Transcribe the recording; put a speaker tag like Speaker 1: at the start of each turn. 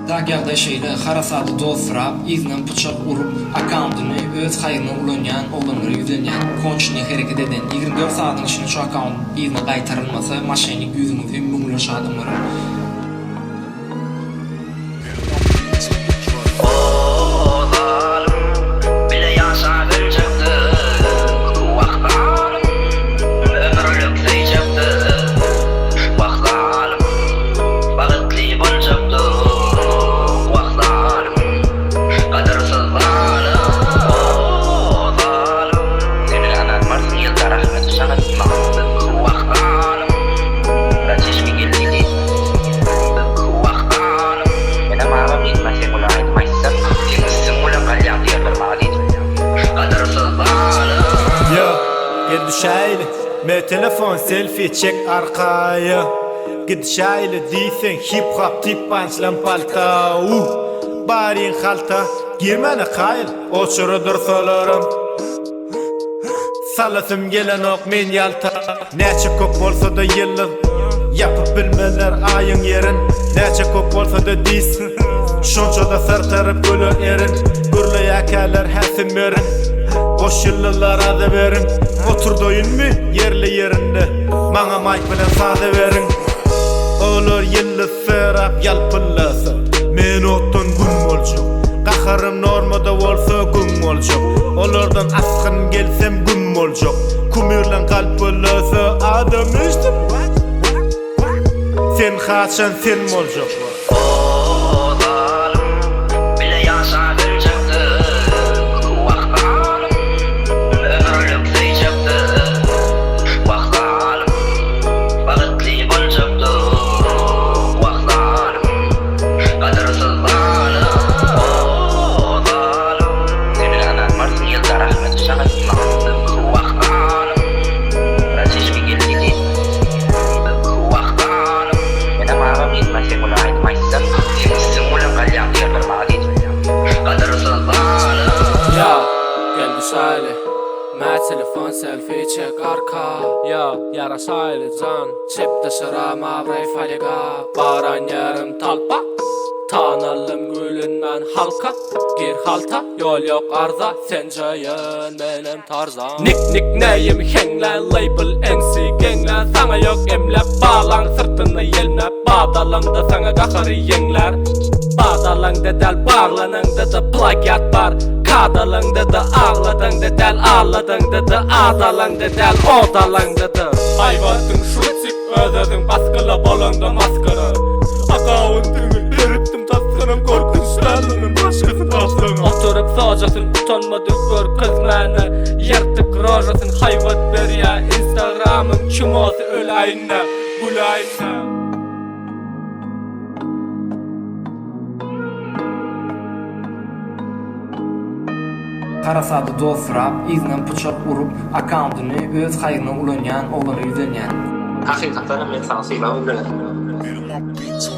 Speaker 1: Dagagda şeýle harasady dosturap, izlen bıçak urup, akkauntyny öz haýyryna ulanýan oglanlara ýüzenýän, konçny hereket eden 24 saatyň içinde şu akkaunt izne gaýtarylmasa, maşenik ýüzüňizi müňleşadymlar.
Speaker 2: Gidişaylı, me telefon selfie çek arkaya. Gidişaylı diysen hip hop tip punchlan palta. Barin halta, girmene kayıl, o çürüdür solarım. Salasım gelen ok men yalta. Neçe köp bolsa da yılın, yapıp bilmeler ayın yerin. Neçe köp bolsa da disin, şonça da sartarıp gülü erin. Gürlü yakalar hasim verin, boş yıllılara da verin. Otur doyun mu yerli yerinde, bana mic bilen sade verin. Olur yıllı serap yalpıllasa, men otun gün bolcuk. Qaharım normada bolsa gün bolcuk. Olordan asqın gelsem gün bolcuk. Kumürlen qalpıllasa adam üstüm. Sen haçan sen bolcuk.
Speaker 3: Ma telefon selfie çek arka. Ya yara saylı can, çepte sıra mavray faliga. Baran yarım talpa, tanalım gülünmen halka. Gir halta, yol yok arza, sen jayın benim tarzan. Nik neyim henglen, label ensi genglen. Sana yok emlep, bağlan sırtını yelmep. Bağdalandı sana kahırı yengler. Bağdalandı del, bağlanandı da plagiat var. Kadalandı da ağladın da del, ağladın da adalan da del, odalan da. Hayvatın şutik, ödedim baskıla bolanda maskara. Akauntunu erittim taskanım, korkunçlarının başkasın taşlığına. Oturup soğacaksın, utanmadık gör kız mene. Yertip rojasın, hayvat ver ya Instagram'ın çumosu ölayına, bulayına.
Speaker 1: Harasady dosturap, izlen bıçak urup, akkauntyny öz haýyryna ulanýan oglanlara ýüzenýän.
Speaker 4: Hakikaten men sana sylap öldürdüm.